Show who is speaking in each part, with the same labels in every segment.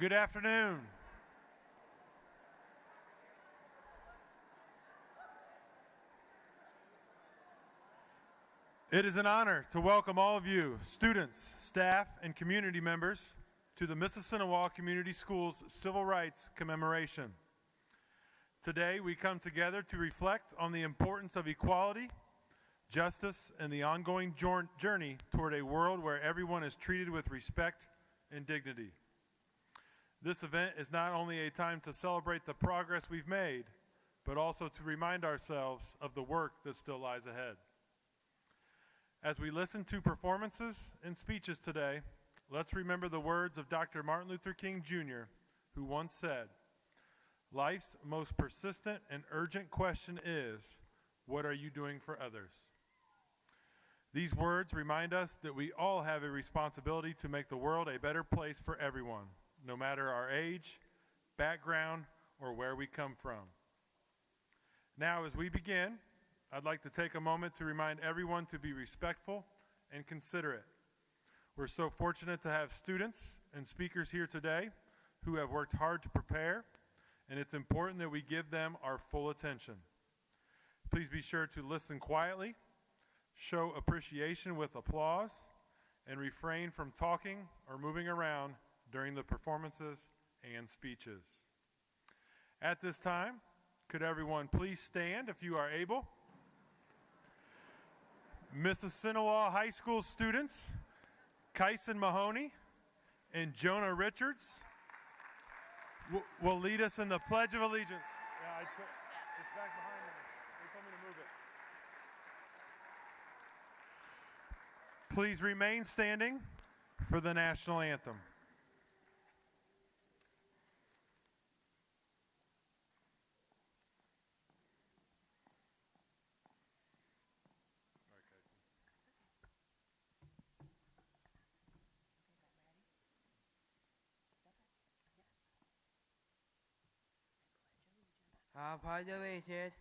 Speaker 1: Good afternoon. It is an honor to welcome all of you, students, staff, and community members, to the Mississinewa Community Schools Civil Rights Commemoration. Today, we come together to reflect on the importance of equality, justice, and the ongoing journey toward a world where everyone is treated with respect and dignity. This event is not only a time to celebrate the progress we've made, but also to remind ourselves of the work that still lies ahead. As we listen to performances and speeches today, let's remember the words of Dr. Martin Luther King Jr., who once said, "Life's most persistent and urgent question is, what are you doing for others?" These words remind us that we all have a responsibility to make the world a better place for everyone, no matter our age, background, or where we come from. Now, as we begin, I'd like to take a moment to remind everyone to be respectful and considerate. We're so fortunate to have students and speakers here today who have worked hard to prepare, and it's important that we give them our full attention. Please be sure to listen quietly, show appreciation with applause, and refrain from talking or moving around during the performances and speeches. At this time, could everyone please stand if you are able? Mississinewa High School students, Kyson Mahoney and Jonah Richards will lead us in the Pledge of Allegiance. Yeah, it's back behind me. They told me to move it. Please remain standing for the national anthem.
Speaker 2: I pledge allegiance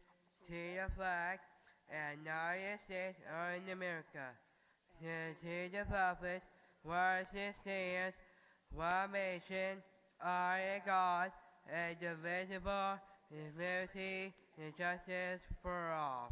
Speaker 2: to the flag of the United States of America, and to the republic where it stands, one nation, under God, indivisible, with liberty and justice for all.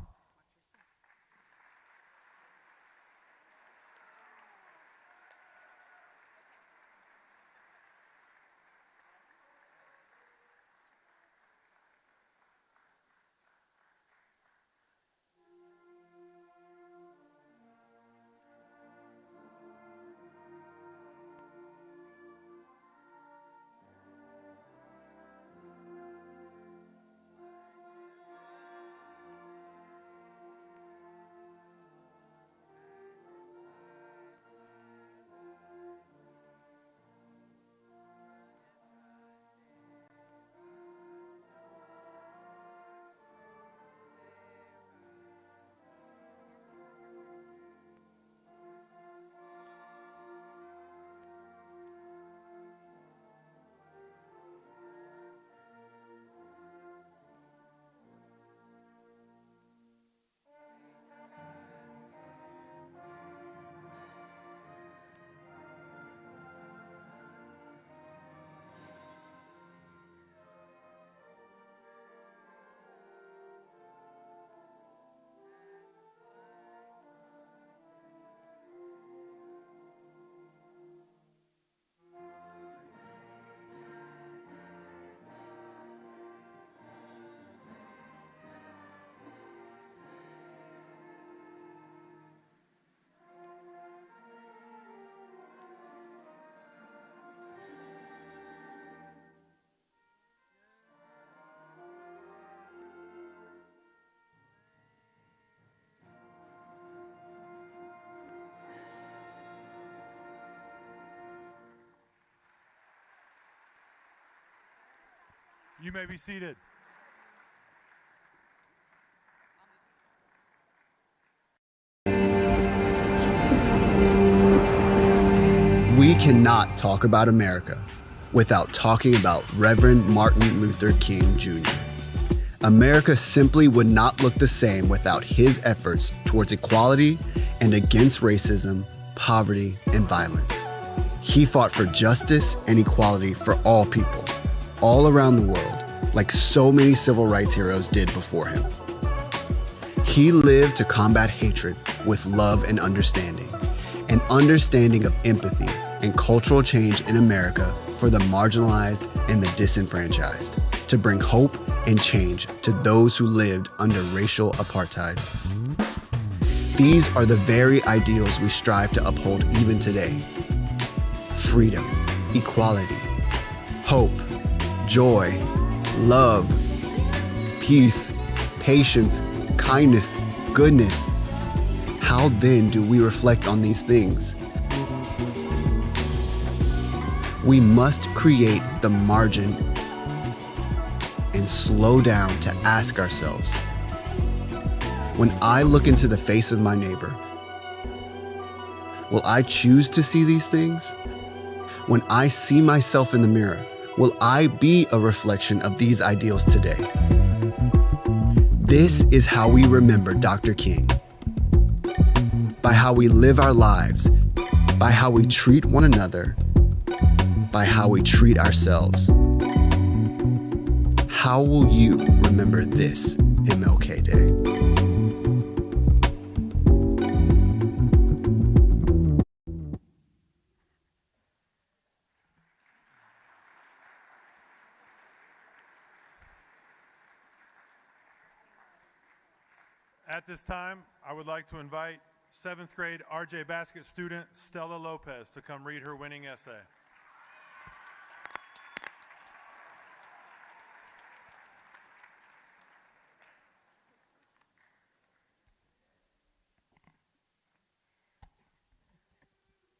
Speaker 1: You may be seated.
Speaker 3: We cannot talk about America without talking about Reverend Martin Luther King Jr. America simply would not look the same without his efforts towards equality and against racism, poverty, and violence. He fought for justice and equality for all people, all around the world, like so many civil rights heroes did before him. He lived to combat hatred with love and understanding, an understanding of empathy and cultural change in America for the marginalized and the disenfranchised, to bring hope and change to those who lived under racial apartheid. These are the very ideals we strive to uphold even today. Freedom, equality, hope, joy, love, peace, patience, kindness, goodness. How then do we reflect on these things? We must create the margin and slow down to ask ourselves, when I look into the face of my neighbor, will I choose to see these things? When I see myself in the mirror, will I be a reflection of these ideals today? This is how we remember Dr. King. By how we live our lives, by how we treat one another, by how we treat ourselves. How will you remember this MLK Day?
Speaker 1: At this time, I would like to invite 7th grade RJ Basket student Stella Lopez to come read her winning essay.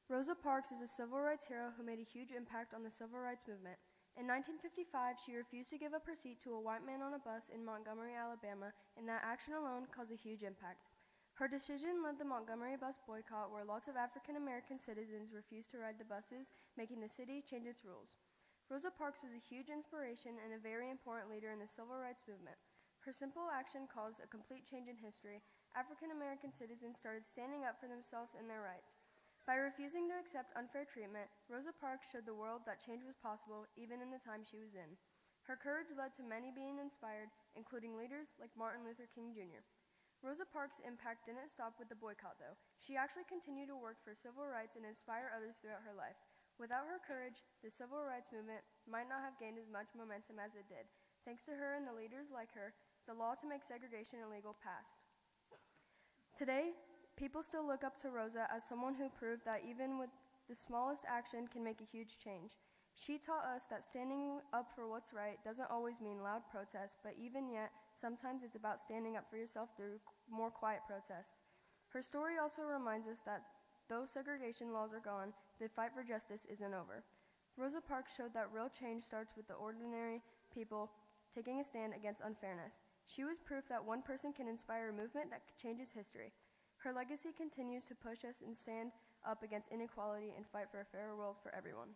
Speaker 4: Rosa Parks is a civil rights hero who made a huge impact on the civil rights movement. In 1955, she refused to give up her seat to a white man on a bus in Montgomery, Alabama, and that action alone caused a huge impact. Her decision led the Montgomery bus boycott, where lots of African American citizens refused to ride the buses, making the city change its rules. Rosa Parks was a huge inspiration and a very important leader in the civil rights movement. Her simple action caused a complete change in history. African American citizens started standing up for themselves and their rights. By refusing to accept unfair treatment, Rosa Parks showed the world that change was possible even in the time she was in. Her courage led to many being inspired, including leaders like Martin Luther King Jr. Rosa Parks' impact didn't stop with the boycott, though. She actually continued to work for civil rights and inspire others throughout her life. Without her courage, the civil rights movement might not have gained as much momentum as it did. Thanks to her and the leaders like her, the law to make segregation illegal passed. Today, people still look up to Rosa as someone who proved that even with the smallest action can make a huge change. She taught us that standing up for what's right doesn't always mean loud protests, but even yet, sometimes it's about standing up for yourself through more quiet protests. Her story also reminds us that though segregation laws are gone, the fight for justice isn't over. Rosa Parks showed that real change starts with the ordinary people taking a stand against unfairness. She was proof that one person can inspire a movement that changes history. Her legacy continues to push us and stand up against inequality and fight for a fairer world for everyone.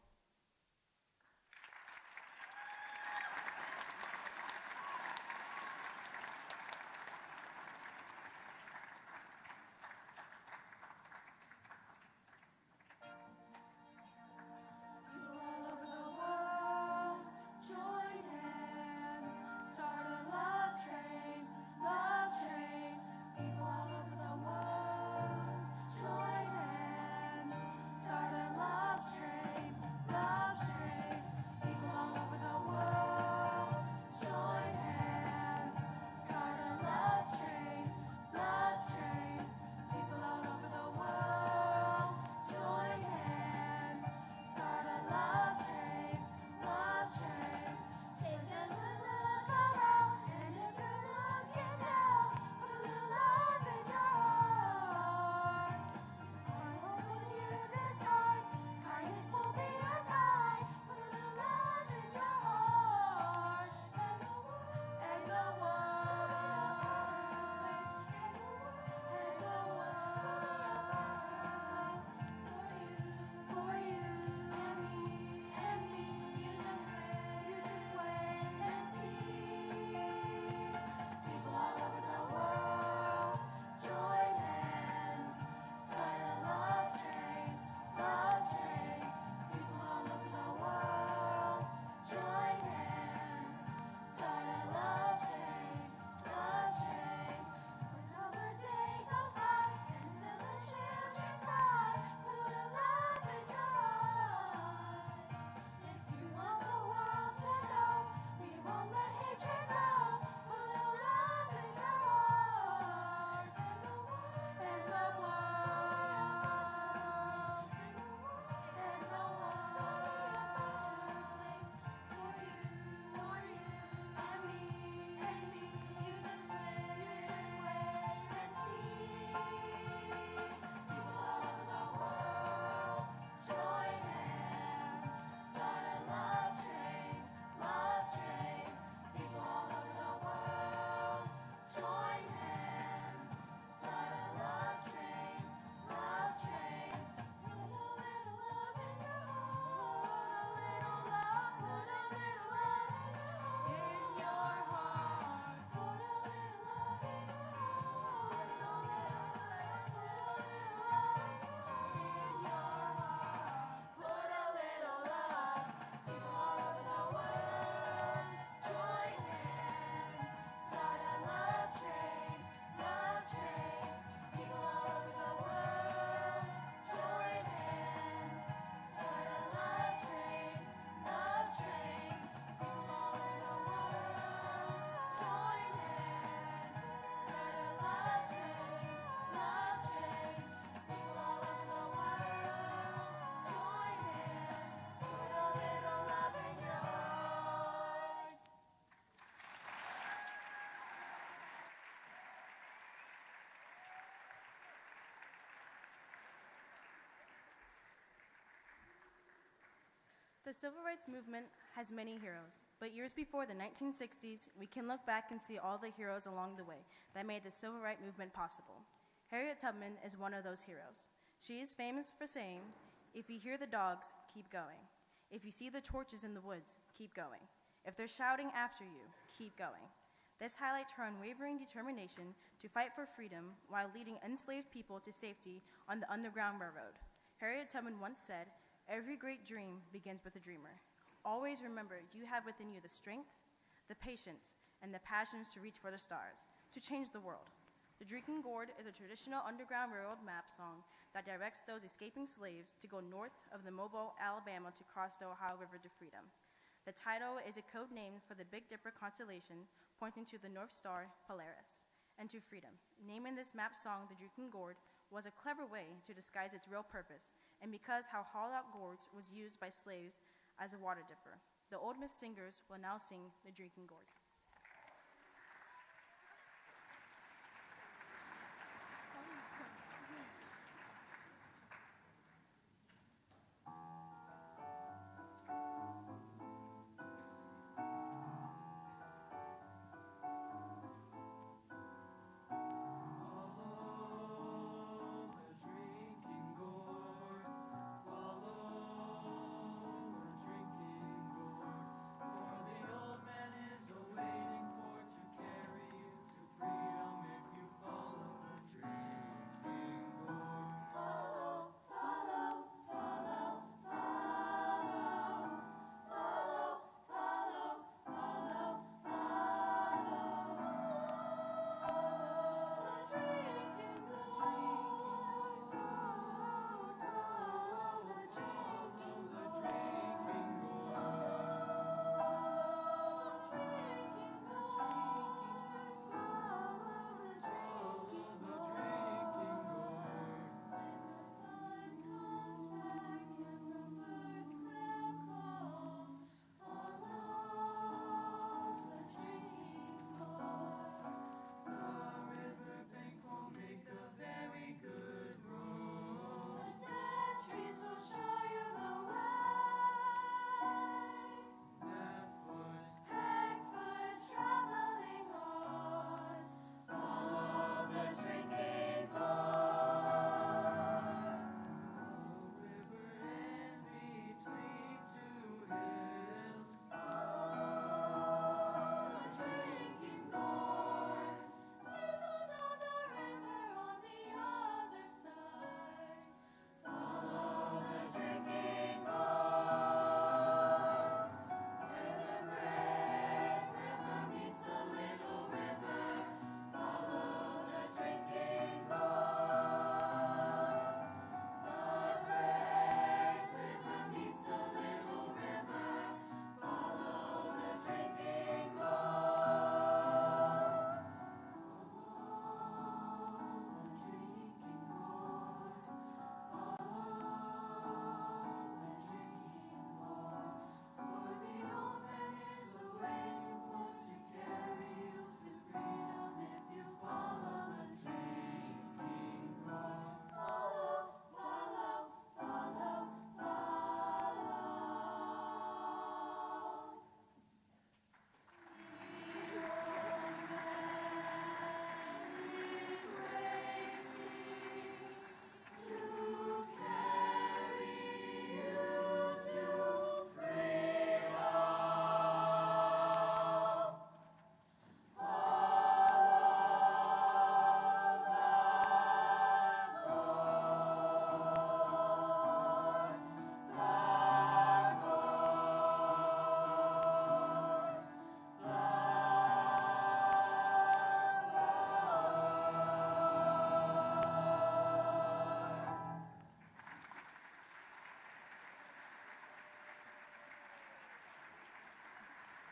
Speaker 5: The civil rights movement has many heroes, but years before the 1960s, we can look back and see all the heroes along the way that made the civil rights movement possible. Harriet Tubman is one of those heroes. She is famous for saying, "If you hear the dogs, keep going. If you see the torches in the woods, keep going. If they're shouting after you, keep going." This highlights her unwavering determination to fight for freedom while leading enslaved people to safety on the Underground Railroad. Harriet Tubman once said, "Every great dream begins with a dreamer. Always remember you have within you the strength, the patience, and the passions to reach for the stars, to change the world." The Drinking Gourd is a traditional Underground Railroad map song that directs those escaping slaves to go north of the Mobile, Alabama to cross the Ohio River to freedom. The title is a code name for the Big Dipper constellation, pointing to the North Star, Polaris, and to freedom. Naming this map song the Drinking Gourd was a clever way to disguise its real purpose, and because how hollowed-out gourds was used by slaves as a water dipper. The Old Miss singers will now sing the Drinking Gourd.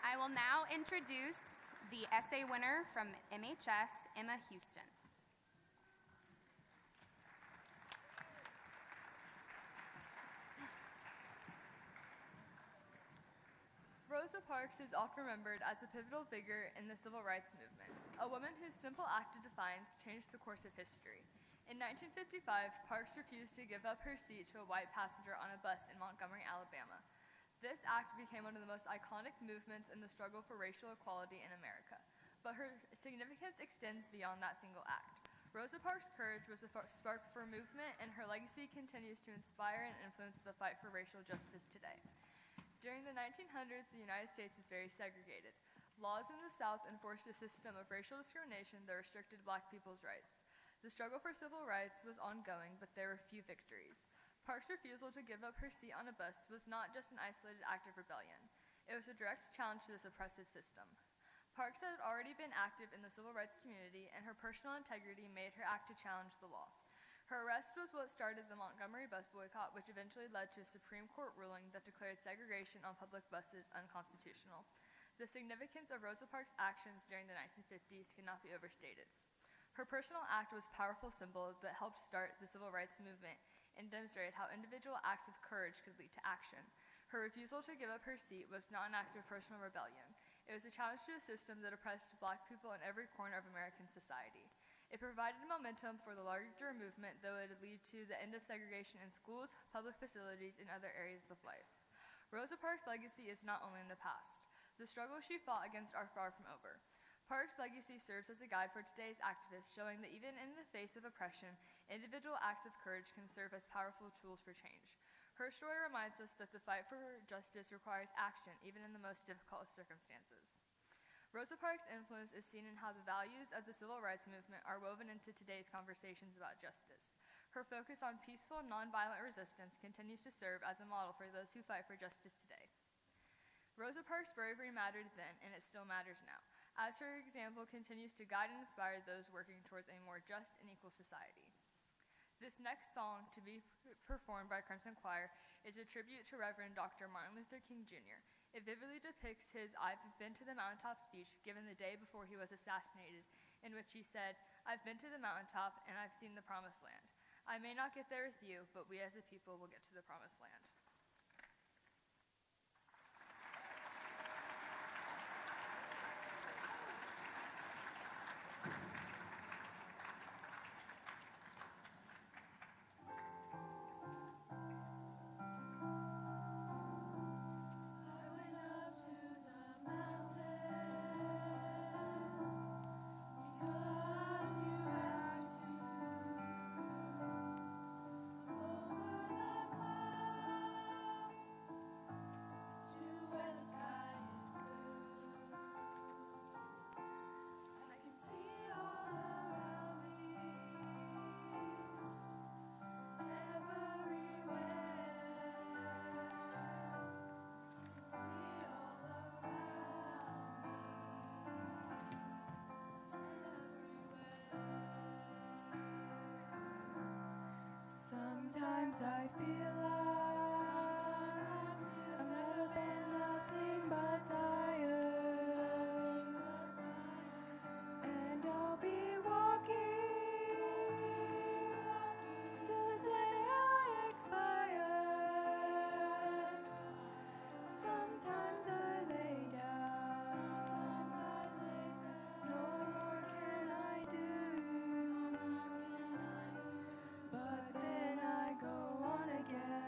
Speaker 6: I will now introduce the essay winner from MHS, Emma Houston.
Speaker 7: Rosa Parks is often remembered as a pivotal figure in the civil rights movement, a woman whose simple act of defiance changed the course of history. In 1955, Parks refused to give up her seat to a white passenger on a bus in Montgomery, Alabama. This act became one of the most iconic movements in the struggle for racial equality in America, but her significance extends beyond that single act. Rosa Parks' courage was a spark for a movement, and her legacy continues to inspire and influence the fight for racial justice today. During the 1900s, the United States was very segregated. Laws in the South enforced a system of racial discrimination that restricted Black people's rights. The struggle for civil rights was ongoing, but there were few victories. Parks' refusal to give up her seat on a bus was not just an isolated act of rebellion. It was a direct challenge to this oppressive system. Parks had already been active in the civil rights community, and her personal integrity made her act to challenge the law. Her arrest was what started the Montgomery bus boycott, which eventually led to a Supreme Court ruling that declared segregation on public buses unconstitutional. The significance of Rosa Parks' actions during the 1950s cannot be overstated. Her personal act was a powerful symbol that helped start the civil rights movement and demonstrated how individual acts of courage could lead to action. Her refusal to give up her seat was not an act of personal rebellion. It was a challenge to a system that oppressed Black people in every corner of American society. It provided momentum for the larger movement that would lead to the end of segregation in schools, public facilities, and other areas of life. Rosa Parks' legacy is not only in the past. The struggles she fought against are far from over. Parks' legacy serves as a guide for today's activists, showing that even in the face of oppression, individual acts of courage can serve as powerful tools for change. Her story reminds us that the fight for justice requires action, even in the most difficult of circumstances. Rosa Parks' influence is seen in how the values of the civil rights movement are woven into today's conversations about justice. Her focus on peaceful, nonviolent resistance continues to serve as a model for those who fight for justice today. Rosa Parks' bravery mattered then, and it still matters now, as her example continues to guide and inspire those working towards a more just and equal society. This next song, to be performed by Crimson Choir, is a tribute to Reverend Dr. Martin Luther King Jr. It vividly depicts his "I've been to the mountaintop" speech given the day before he was assassinated, in which he said, "I've been to the mountaintop and I've seen the promised land. I may not get there with you, but we as a people will get to the promised land."
Speaker 8: Sometimes I feel like I've never been nothing but tired, and I'll be walking till the day I expire. Sometimes I lay down, no more can I do, but then I go on again.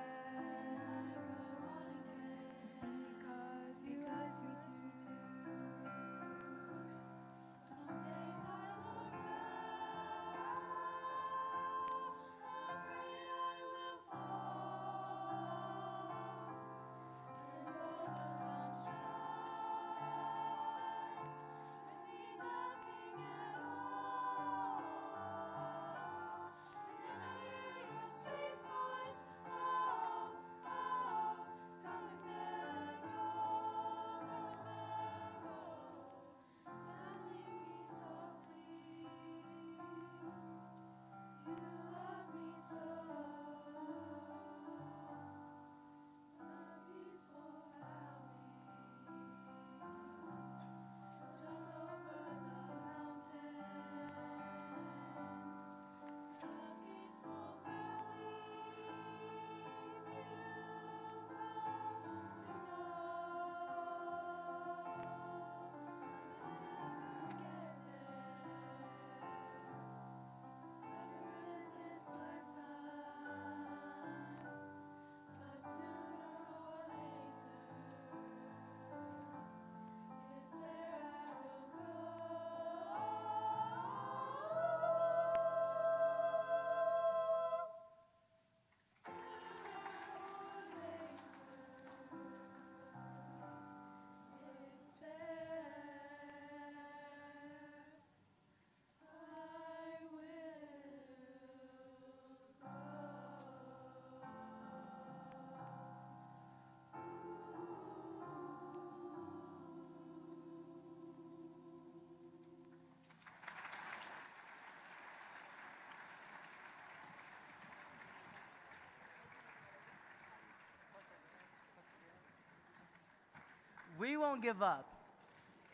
Speaker 9: We Won't Give Up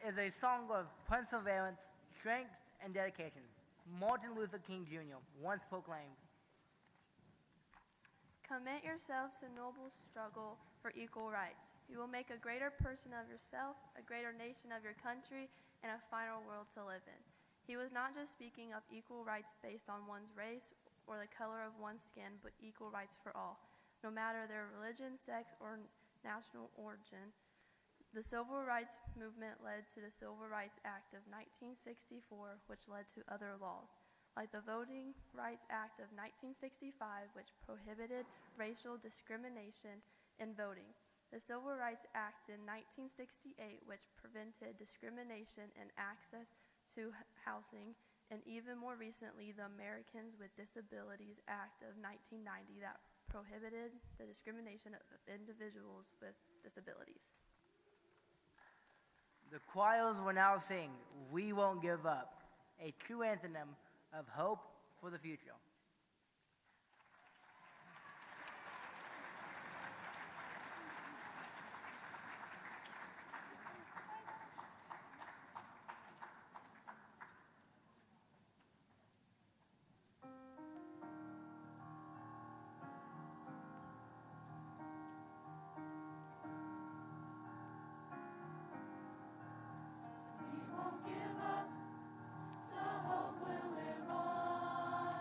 Speaker 9: is a song of perseverance, strength, and dedication. Martin Luther King Jr. once proclaimed,
Speaker 4: Commit yourselves to noble struggle for equal rights. You will make a greater person of yourself, a greater nation of your country, and a finer world to live in. He was not just speaking of equal rights based on one's race or the color of one's skin, but equal rights for all, no matter their religion, sex, or national origin. The Civil Rights Movement led to the Civil Rights Act of 1964, which led to other laws, like the Voting Rights Act of 1965, which prohibited racial discrimination in voting. The Civil Rights Act in 1968, which prevented discrimination in access to housing, and even more recently, the Americans with Disabilities Act of 1990 that prohibited the discrimination of individuals with disabilities.
Speaker 9: the choirs will now sing We Won't Give Up, a true anthem of hope for the future.
Speaker 8: We won't give up, the hope will live on.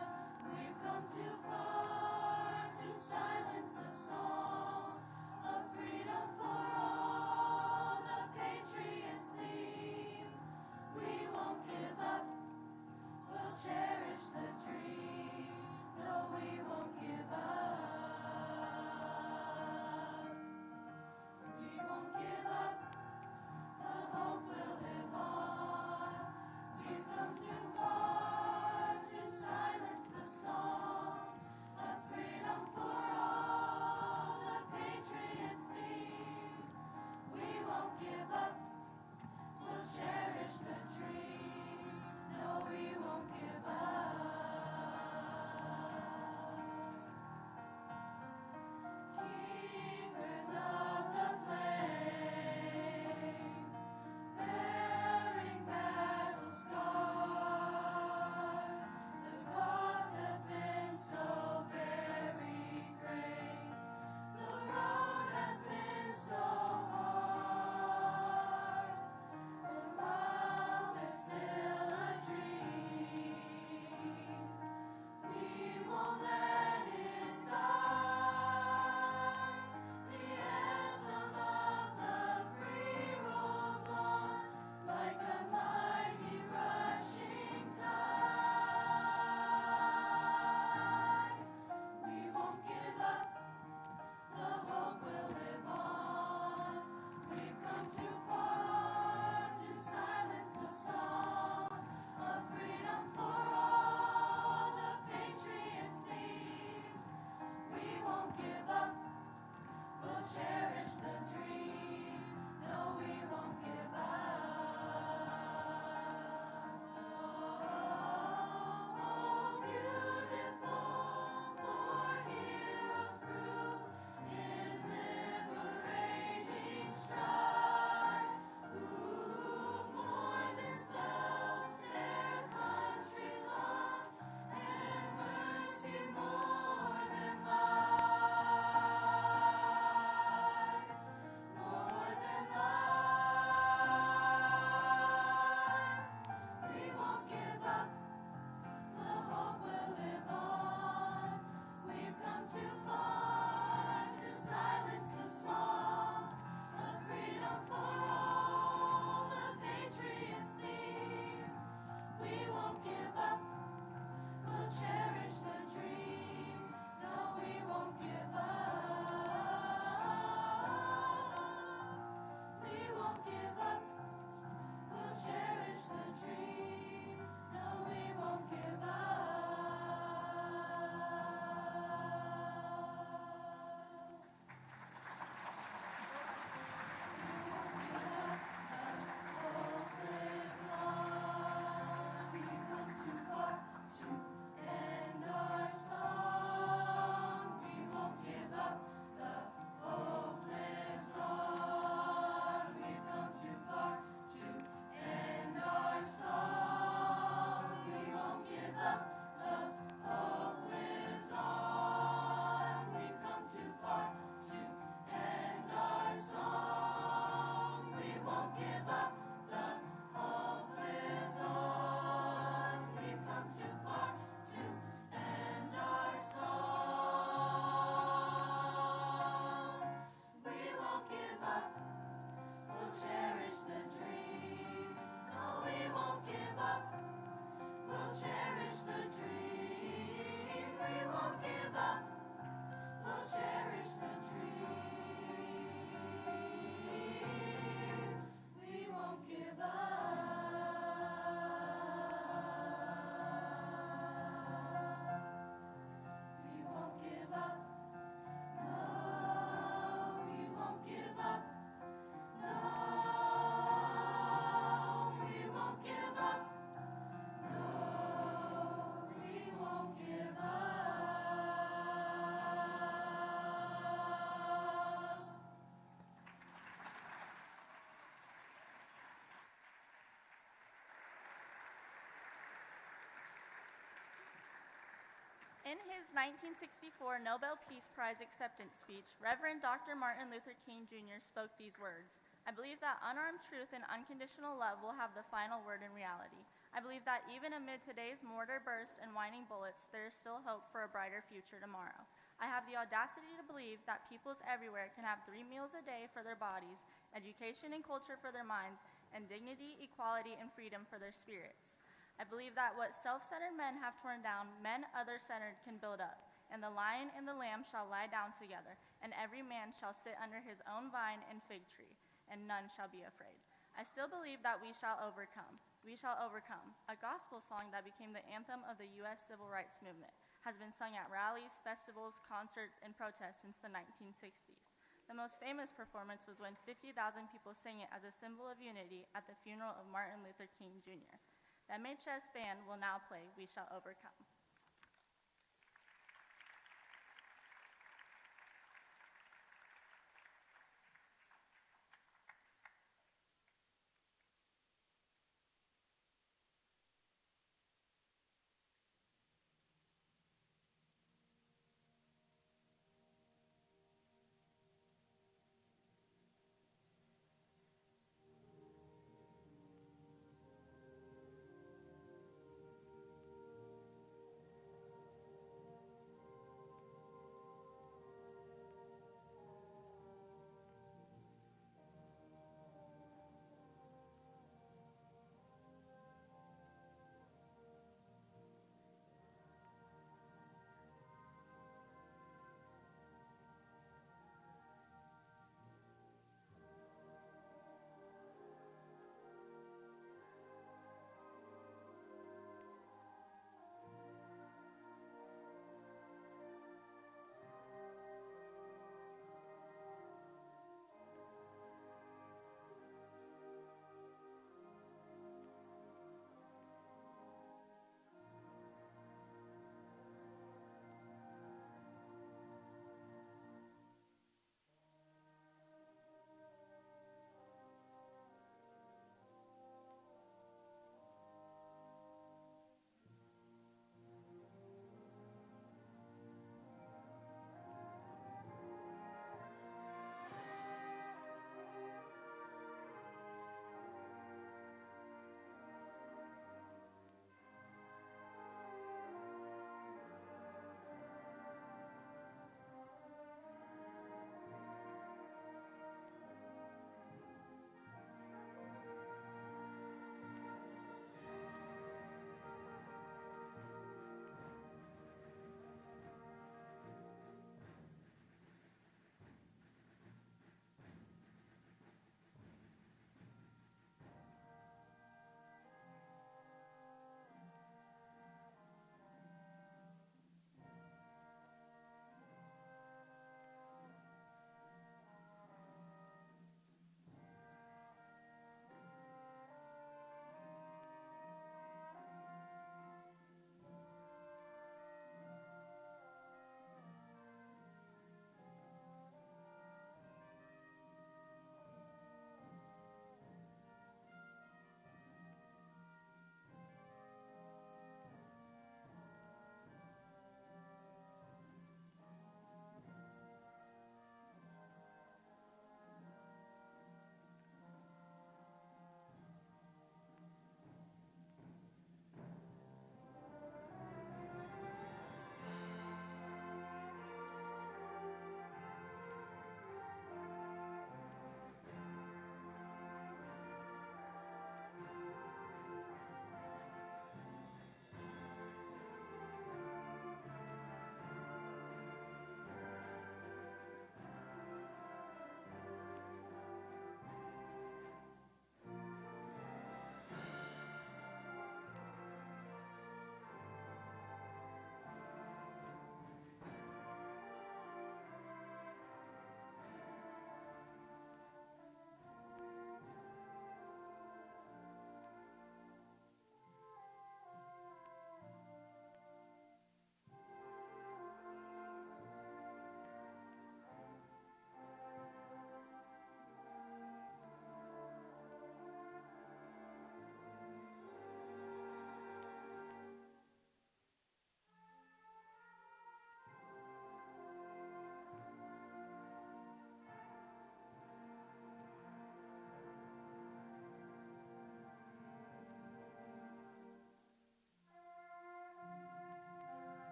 Speaker 10: In his 1964 Nobel Peace Prize acceptance speech, Reverend Dr. Martin Luther King Jr. spoke these words: "I believe that unarmed truth and unconditional love will have the final word in reality. I believe that even amid today's mortar bursts and whining bullets, there is still hope for a brighter future tomorrow. I have the audacity to believe that peoples everywhere can have 3 meals a day for their bodies, education and culture for their minds, and dignity, equality, and freedom for their spirits. I believe that what self-centered men have torn down, men other-centered can build up. And the lion and the lamb shall lie down together, and every man shall sit under his own vine and fig tree, and none shall be afraid. I still believe that we shall overcome. We shall overcome." A gospel song that became the anthem of the U.S. Civil Rights Movement has been sung at rallies, festivals, concerts, and protests since the 1960s. The most famous performance was when 50,000 people sang it as a symbol of unity at the funeral of Martin Luther King Jr. The MHS band will now play "We Shall Overcome."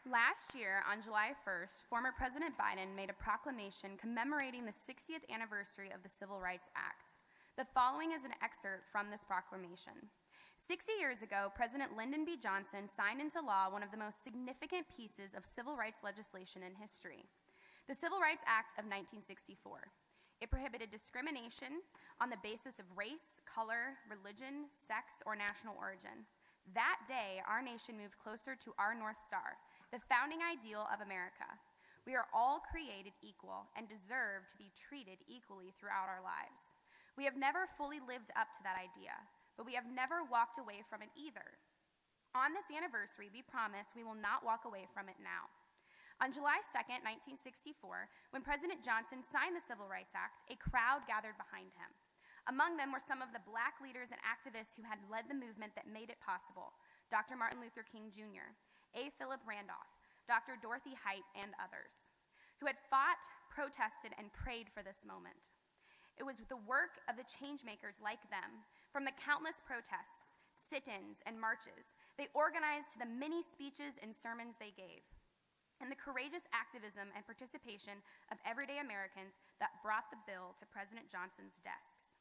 Speaker 6: Last year, on July 1st, former President Biden made a proclamation commemorating the 60th anniversary of the Civil Rights Act. The following is an excerpt from this proclamation. 60 years ago, President Lyndon B. Johnson signed into law one of the most significant pieces of civil rights legislation in history, the Civil Rights Act of 1964. It prohibited discrimination on the basis of race, color, religion, sex, or national origin. That day, our nation moved closer to our North Star, the founding ideal of America. We are all created equal and deserve to be treated equally throughout our lives. We have never fully lived up to that idea, but we have never walked away from it either. On this anniversary, we promise we will not walk away from it now. On July 2nd, 1964, when President Johnson signed the Civil Rights Act, a crowd gathered behind him. Among them were some of the black leaders and activists who had led the movement that made it possible: Dr. Martin Luther King Jr., A. Philip Randolph, Dr. Dorothy Height, and others, who had fought, protested, and prayed for this moment. It was the work of the changemakers like them, from the countless protests, sit-ins, and marches they organized to the many speeches and sermons they gave, and the courageous activism and participation of everyday Americans that brought the bill to President Johnson's desk.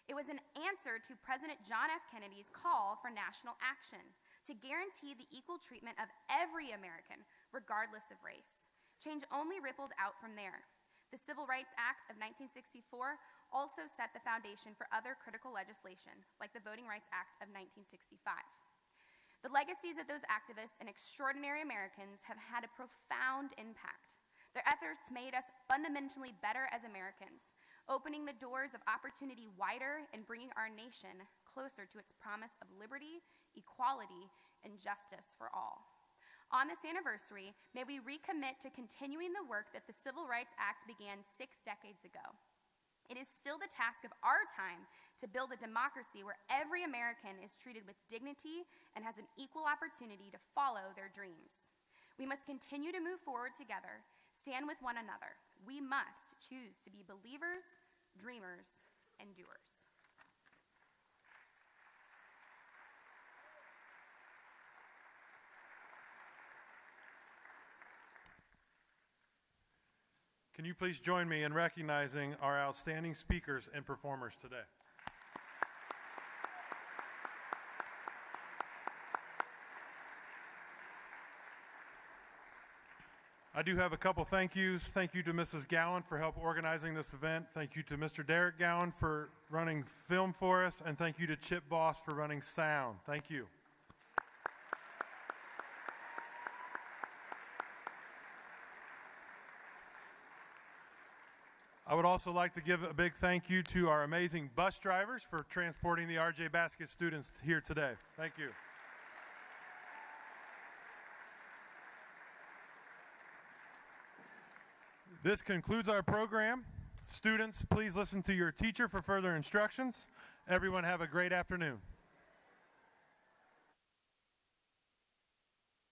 Speaker 6: It was an answer to President John F. Kennedy's call for national action to guarantee the equal treatment of every American, regardless of race. Change only rippled out from there. The Civil Rights Act of 1964 also set the foundation for other critical legislation, like the Voting Rights Act of 1965. The legacies of those activists and extraordinary Americans have had a profound impact. Their efforts made us fundamentally better as Americans, opening the doors of opportunity wider and bringing our nation closer to its promise of liberty, equality, and justice for all. On this anniversary, may we recommit to continuing the work that the Civil Rights Act began 6 decades ago. It is still the task of our time to build a democracy where every American is treated with dignity and has an equal opportunity to follow their dreams. We must continue to move forward together, stand with one another. We must choose to be believers, dreamers, and doers.
Speaker 1: Can you please join me in recognizing our outstanding speakers and performers today? I do have a couple thank yous. Thank you to Mrs. Gowan for help organizing this event. Thank you to Mr. Derek Gowan for running film for us. And thank you to Chip Voss for running sound. Thank you. I would also like to give a big thank you to our amazing bus drivers for transporting the RJ Basket students here today. Thank you. This concludes our program. Students, please listen to your teacher for further instructions. Everyone have a great afternoon.